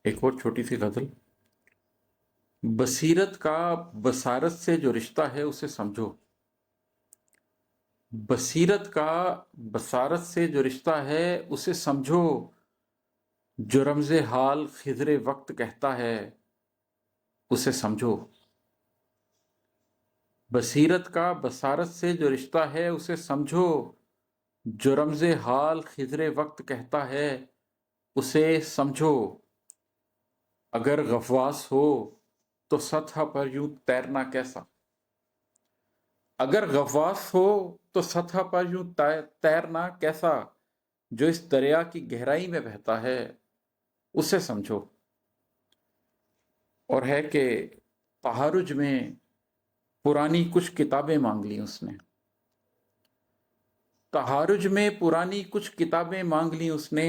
ایک اور چھوٹی سی غزل۔ بصیرت کا بصارت سے جو رشتہ ہے اسے سمجھو، بصیرت کا بصارت سے جو رشتہ ہے اسے سمجھو، جو رمز حال خضر وقت کہتا ہے اسے سمجھو۔ بصیرت کا بصارت سے جو رشتہ ہے اسے سمجھو، جو رمز حال خضر وقت کہتا ہے اسے سمجھو۔ اگر غواص ہو تو سطح پر یوں تیرنا کیسا، اگر غواص ہو تو سطح پر یوں تیرنا کیسا، جو اس دریا کی گہرائی میں بہتا ہے اسے سمجھو۔ اور ہے کہ تحرج میں پرانی کچھ کتابیں مانگ لی اس نے، تحرج میں پرانی کچھ کتابیں مانگ لی اس نے،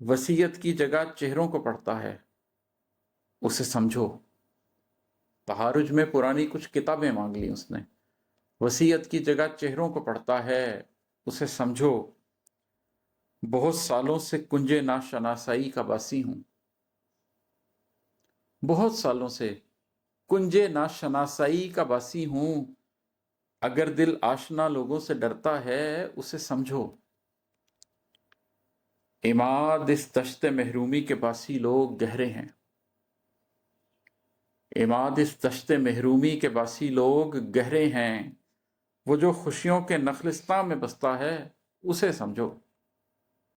وصیت کی جگہ چہروں کو پڑھتا ہے اسے سمجھو۔ تحرج میں پرانی کچھ کتابیں مانگ لی اس نے، وصیت کی جگہ چہروں کو پڑھتا ہے اسے سمجھو۔ بہت سالوں سے کنجے ناشناسائی کا باسی ہوں، بہت سالوں سے کنجے ناشناسائی کا باسی ہوں، اگر دل آشنا لوگوں سے ڈرتا ہے اسے سمجھو۔ عماد اس دشت محرومی کے باسی لوگ گہرے ہیں، عماد اس دشت محرومی کے باسی لوگ گہرے ہیں، وہ جو خوشیوں کے نخلستان میں بستا ہے اسے سمجھو۔